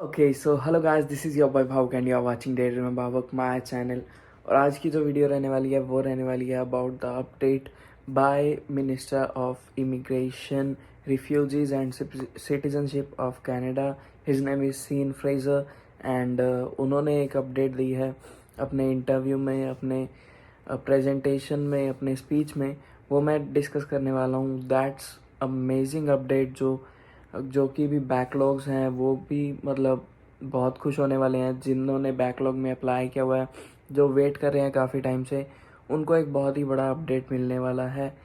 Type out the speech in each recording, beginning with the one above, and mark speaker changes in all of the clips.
Speaker 1: Okay so hello guys, this is your boy Bhavuk and you are watching daily में Bhavuk my channel. और आज की जो वीडियो रहने वाली है वो रहने वाली है about the update bye minister of immigration, refugees and citizenship of Canada. His name is scene Fraser and उन्होंने एक अपडेट दी है अपने इंटरव्यू में, अपने प्रेजेंटेशन में, अपने स्पीच में। वो मैं डिस्कस करने वाला हूँ। दैट्स अमेजिंग अपडेट जो कि भी बैकलॉग्स हैं वो भी मतलब बहुत खुश होने वाले हैं। जिन्होंने बैकलॉग में अप्लाई किया हुआ है, जो वेट कर रहे हैं काफ़ी टाइम से, उनको एक बहुत ही बड़ा अपडेट मिलने वाला है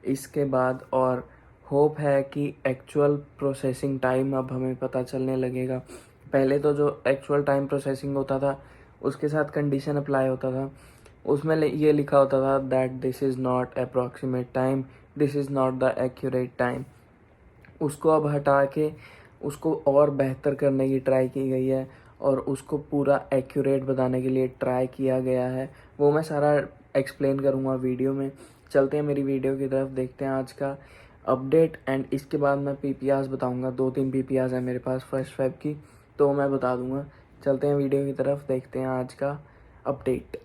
Speaker 1: इसके बाद। और होप है कि एक्चुअल प्रोसेसिंग टाइम अब हमें पता चलने लगेगा। पहले तो जो एक्चुअल टाइम प्रोसेसिंग होता था उसके साथ कंडीशन अप्लाई होता था, उसमें ये लिखा होता था that this is not approximate time, this is not the accurate time. उसको अब हटा के उसको और बेहतर करने की ट्राई की गई है और उसको पूरा एक्यूरेट बताने के लिए ट्राई किया गया है। वो मैं सारा एक्सप्लेन करूँगा वीडियो में। चलते हैं मेरी वीडियो की तरफ, देखते हैं आज का अपडेट। एंड इसके बाद मैं पीपीआर्स बताऊँगा। 2-3 पीपीआर्स है मेरे पास फर्स्ट फेब की, तो मैं बता दूँगा। चलते हैं वीडियो की तरफ, देखते हैं आज का अपडेट।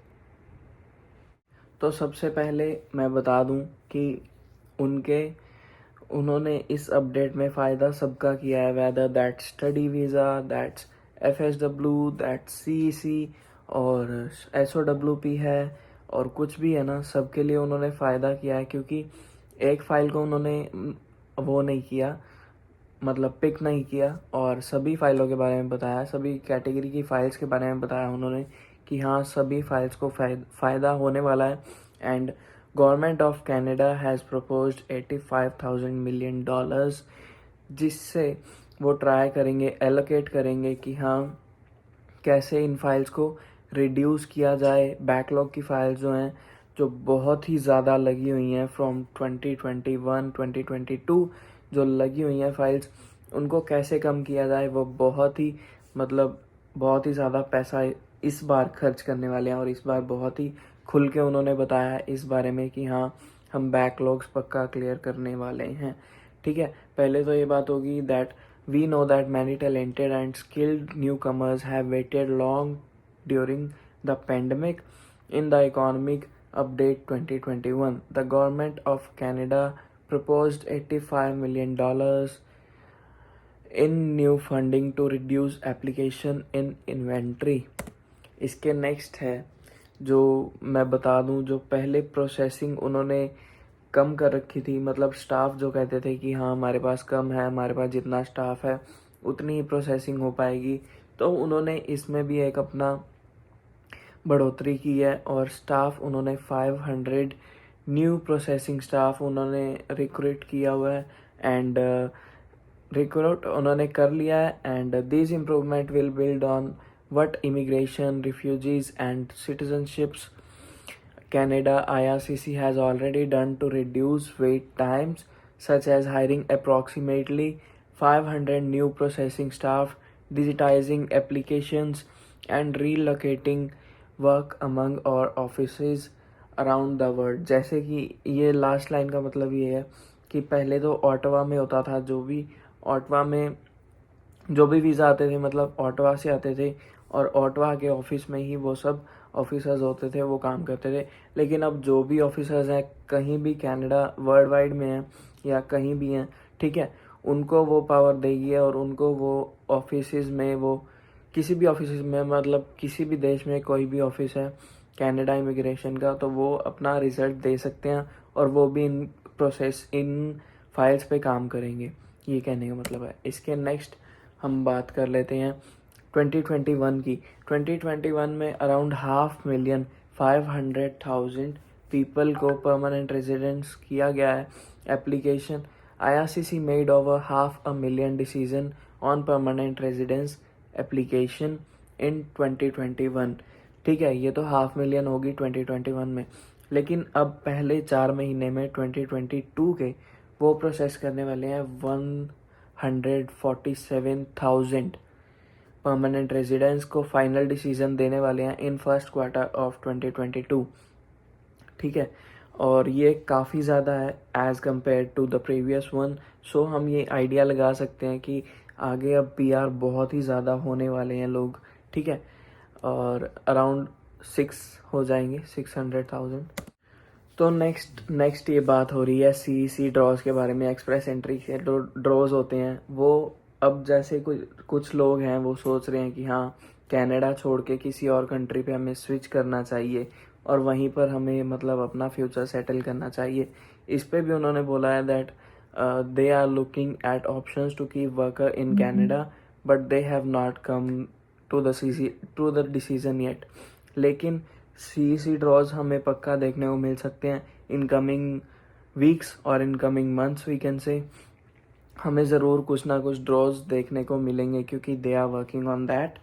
Speaker 1: तो सबसे पहले मैं बता दूं कि उन्होंने इस अपडेट में फ़ायदा सबका किया है, whether that study visa, that's FSW, that's CEC और SOWP है और कुछ भी है ना, सबके लिए उन्होंने फ़ायदा किया है। क्योंकि एक फ़ाइल को उन्होंने वो नहीं किया, मतलब पिक नहीं किया, और सभी फाइलों के बारे में बताया, सभी कैटेगरी की फ़ाइल्स के बारे में बताया उन्होंने कि हाँ, सभी फाइल्स को फ़ायदा होने वाला है। And government of Canada has proposed $85,000 million, जिससे वो ट्राई करेंगे, एलोकेट करेंगे कि हाँ, कैसे इन फाइल्स को रिड्यूस किया जाए। बैकलॉग की फाइल्स जो हैं, जो बहुत ही ज़्यादा लगी हुई हैं फ्रॉम 2021 2022 जो लगी हुई हैं फाइल्स, उनको कैसे कम किया जाए। वो बहुत ही मतलब बहुत ही ज़्यादा पैसा इस बार खर्च करने वाले हैं और इस बार बहुत ही खुल के उन्होंने बताया इस बारे में कि हाँ, हम बैकलॉग्स पक्का क्लियर करने वाले हैं। ठीक है, पहले तो ये बात होगी that we know that many talented and skilled newcomers have waited long during the pandemic. In the economic update 2021, the government of Canada proposed $85 million in new funding to reduce application in inventory. इसके next है जो मैं बता दूं, जो पहले processing उन्होंने कम कर रखी थी, मतलब स्टाफ जो कहते थे कि हाँ, हमारे पास कम है, हमारे पास जितना स्टाफ है उतनी ही प्रोसेसिंग हो पाएगी, तो उन्होंने इसमें भी एक अपना बढ़ोतरी की है और स्टाफ उन्होंने 500 न्यू प्रोसेसिंग स्टाफ उन्होंने रिक्रूट किया हुआ है एंड रिक्रूट उन्होंने कर लिया है। And this improvement will build on what immigration, refugees and citizenships Canada IRCC has already done to reduce wait times, such as hiring approximately 500 new processing staff, digitizing applications, and relocating work among our offices around the world। जैसे कि ये last line का मतलब ये है कि पहले तो ऑटवा में होता था, ऑटवा में जो भी वीज़ा आते थे, मतलब ऑटवा से आते थे और ऑटवा के ऑफिस में ही वो सब ऑफिसर्स होते थे, वो काम करते थे। लेकिन अब जो भी ऑफिसर्स हैं कहीं भी कनाडा वर्ल्ड वाइड में हैं या कहीं भी हैं, ठीक है, उनको वो पावर देगी और उनको वो ऑफिस में, वो किसी भी ऑफिस में, मतलब किसी भी देश में कोई भी ऑफिस है कनाडा इमिग्रेशन का, तो वो अपना रिजल्ट दे सकते हैं और वो भी इन फाइल्स पे काम करेंगे। ये कहने का मतलब है। इसके नेक्स्ट हम बात कर लेते हैं 2021 की। 2021 में अराउंड 500,000 पीपल को परमानेंट रेजिडेंस किया गया है application. IRCC made over 500,000 decision on permanent residence application in 2021। ठीक है, ये तो 500,000 होगी 2021 में, लेकिन अब पहले 4 महीने में 2022 के वो प्रोसेस करने वाले हैं 147,000 परमानेंट रेजिडेंट्स को फाइनल डिसीजन देने वाले हैं इन फर्स्ट क्वार्टर ऑफ 2022। ठीक है, और ये काफ़ी ज़्यादा है as compared to the previous one. So हम ये आइडिया लगा सकते हैं कि आगे अब PR बहुत ही ज़्यादा होने वाले हैं लोग, ठीक है, और अराउंड 6 हो जाएंगे, 600,000। तो नेक्स्ट ये बात हो रही है CEC ड्रॉज के बारे में। एक्सप्रेस एंट्री के ड्रॉज होते हैं वो, अब जैसे कुछ लोग हैं वो सोच रहे हैं कि हाँ कनाडा छोड़ के किसी और कंट्री पे हमें स्विच करना चाहिए और वहीं पर हमें मतलब अपना फ्यूचर सेटल करना चाहिए। इस पे भी उन्होंने बोला है that they are looking at options to keep worker in Canada but they have not come to the decision yet. लेकिन CEC ड्रॉज हमें पक्का देखने को मिल सकते हैं इन कमिंग वीक्स और in coming months, we can say. हमें ज़रूर कुछ ना कुछ ड्रॉज देखने को मिलेंगे क्योंकि they are working on that,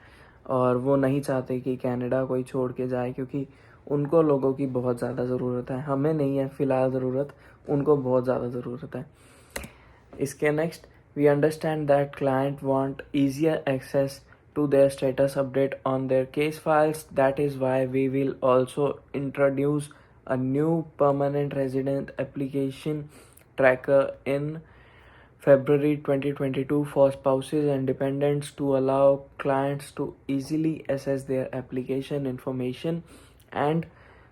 Speaker 1: और वो नहीं चाहते कि कनाडा कोई छोड़ के जाए क्योंकि उनको लोगों की बहुत ज़्यादा ज़रूरत है। हमें नहीं है फ़िलहाल ज़रूरत, उनको बहुत ज़्यादा ज़रूरत है। इसके next, we understand that client want easier access to their status update on their case files. That is why we will also introduce a new permanent resident application tracker in February 2022 for spouses and dependents to allow clients to easily access their application information and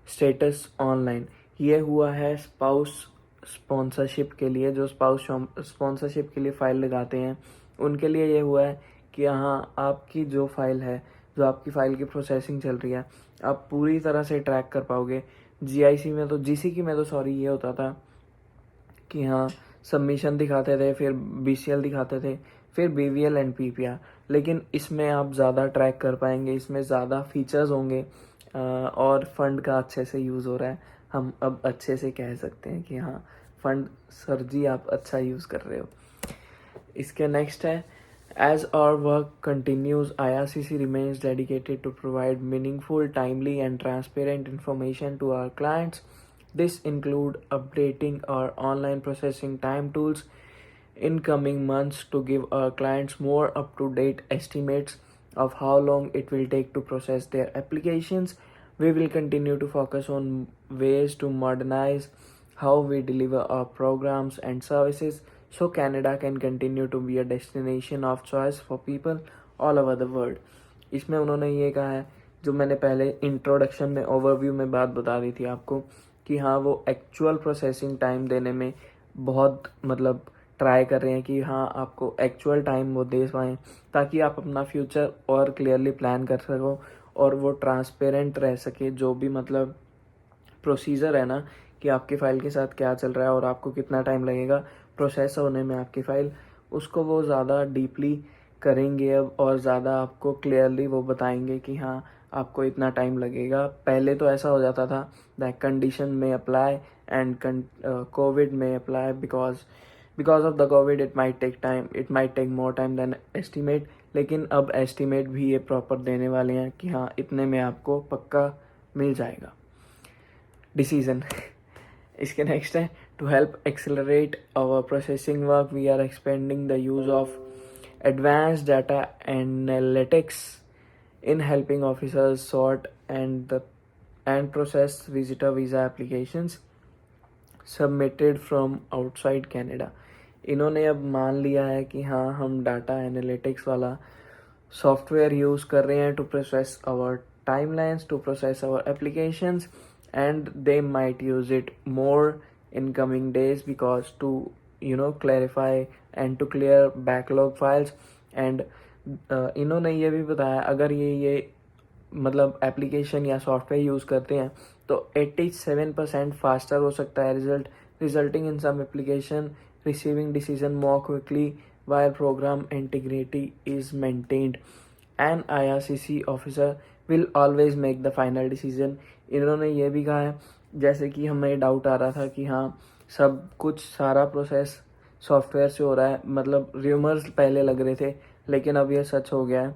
Speaker 1: status online. ये हुआ है spouse sponsorship के लिए, जो spouse sponsorship के लिए file लगाते हैं उनके लिए ये हुआ है कि हाँ आपकी जो फाइल है, जो आपकी फ़ाइल की प्रोसेसिंग चल रही है, आप पूरी तरह से ट्रैक कर पाओगे। GIC में तो GCK में तो सॉरी ये होता था कि हाँ सबमिशन दिखाते थे, फिर BCL दिखाते थे, फिर BVL एंड PPR, लेकिन इसमें आप ज़्यादा ट्रैक कर पाएंगे, इसमें ज़्यादा फीचर्स होंगे और फंड का अच्छे से यूज़ हो रहा है। हम अब अच्छे से कह सकते हैं कि हाँ फंड सर जी आप अच्छा यूज़ कर रहे हो। इसके नेक्स्ट है, as our work continues, IRCC remains dedicated to provide meaningful, timely, and transparent information to our clients. This includes updating our online processing time tools in coming months to give our clients more up-to-date estimates of how long it will take to process their applications. We will continue to focus on ways to modernize how we deliver our programs and services so Canada can continue to be a destination of choice for people all over the world. इसमें उन्होंने ये कहा है, जो मैंने पहले introduction में overview में बात बता दी थी आपको, कि हाँ वो एक्चुअल प्रोसेसिंग टाइम देने में बहुत मतलब ट्राई कर रहे हैं कि हाँ आपको एक्चुअल टाइम वो दे पाएँ ताकि आप अपना फ्यूचर और क्लियरली प्लान कर सको और वो ट्रांसपेरेंट रह सके। जो भी मतलब प्रोसीजर है ना कि आपकी फ़ाइल के साथ क्या चल रहा है और आपको कितना टाइम लगेगा प्रोसेस होने में आपकी फ़ाइल, उसको वो ज़्यादा डीपली करेंगे अब और ज़्यादा आपको क्लियरली वो बताएंगे कि हाँ आपको इतना टाइम लगेगा। पहले तो ऐसा हो जाता था दैट कंडीशन में अप्लाई एंड कोविड में apply because of the Covid it might take more time than estimate, लेकिन अब एस्टिमेट भी ये प्रॉपर देने वाले हैं कि हाँ इतने में आपको पक्का मिल जाएगा डिसीजन। इसके नेक्स्ट है, to help accelerate our processing work we are expanding the use of advanced data analytics in helping officers sort and process visitor visa applications submitted from outside Canada. इन्होंने अब मान लिया है कि हाँ हम डाटा एनालिटिक्स वाला सॉफ्टवेयर यूज़ कर रहे हैं to process our timelines, to process our applications, and they might use it more in coming days because to clarify and to clear backlog files. and इन्होंने ये भी बताया अगर ये मतलब एप्लीकेशन या सॉफ्टवेयर यूज़ करते हैं तो 87% फास्टर हो सकता है resulting in some application receiving decision more quickly while program integrity is maintained. An IRCC officer will always make the final decision. इन्होंने ये भी कहा है, जैसे कि हमें डाउट आ रहा था कि हाँ सब कुछ सारा प्रोसेस सॉफ्टवेयर से हो रहा है, मतलब र्यूमर्स पहले लग रहे थे लेकिन अब ये सच हो गया है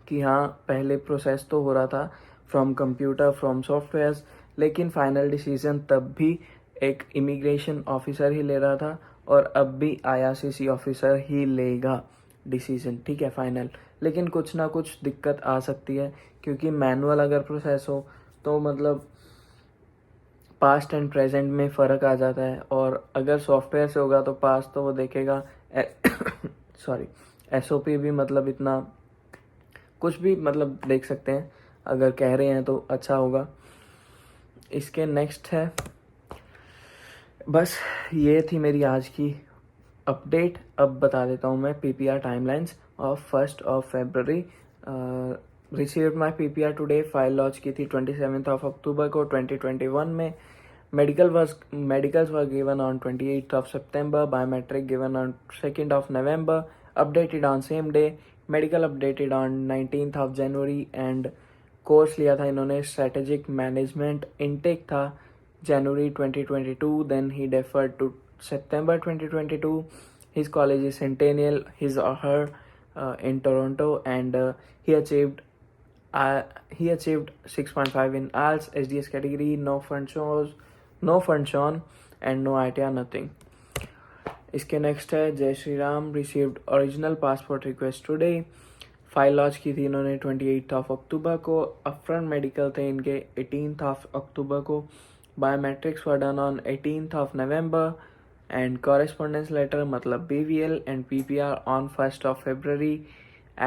Speaker 1: कि हाँ पहले प्रोसेस तो हो रहा था फ्रॉम कंप्यूटर फ्रॉम सॉफ्टवेयर्स, लेकिन फाइनल डिसीजन तब भी एक इमिग्रेशन ऑफिसर ही ले रहा था और अब भी IRCC ऑफिसर ही लेगा डिसीजन, ठीक है फाइनल। लेकिन कुछ ना कुछ दिक्कत आ सकती है क्योंकि मैनुअल अगर प्रोसेस हो तो मतलब पास्ट एंड प्रेजेंट में फ़र्क आ जाता है, और अगर सॉफ्टवेयर से होगा तो पास्ट तो वो देखेगा SOP भी मतलब इतना कुछ भी मतलब देख सकते हैं, अगर कह रहे हैं तो अच्छा होगा। इसके नेक्स्ट है, बस ये थी मेरी आज की अपडेट। अब बता देता हूँ मैं PPR timelines of 1 February। Received my PPR today. File launch की थी 27 अक्टूबर को 2021 में। Medicals were given on 28 September, biometric given on 2 November, updated on same day. Medical updated on 19 January and course लिया था इन्होंने स्ट्रेटेजिक मैनेजमेंट, इनटेक था January 2022, then he deferred to September 2022. His college is Centennial, his or her in Toronto, and he achieved 6.5 in IELTS, SDS category, no fund shown, and no ITR, nothing. इसके next है जय Shri Ram. Received original passport request today. File launch की थी इन्होंने 28 अक्टूबर को। Upfront medical थे इनके 18 अक्टूबर को। Biometrics were done on 18 November and correspondence letter मतलब BVL and PPR on 1 February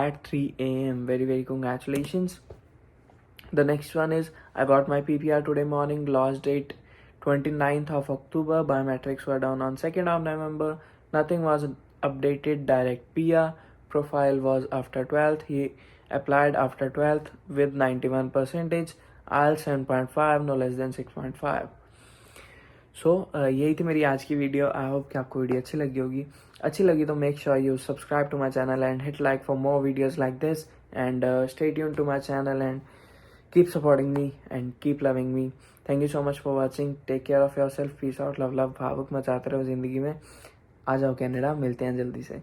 Speaker 1: at 3 AM. Very very congratulations. The next one is I got my PPR today morning. Last date 29 October. Biometrics were done on 2 November. Nothing was updated. Direct PR. Profile was after 12th. He applied after 12th with 91%. IELTS 7.5, no less than 6.5. सो यही थी मेरी आज की video. I hope कि आपको video अच्छी लगी होगी। अच्छी लगी तो make sure you subscribe to my channel and hit like for more videos like this and stay tuned to my channel and keep supporting me and keep loving me. Thank you so much for watching. Take care of yourself. Peace out. Love भावुक मचाते रहो ज़िंदगी में। आ जाओ Canada, मिलते हैं जल्दी से।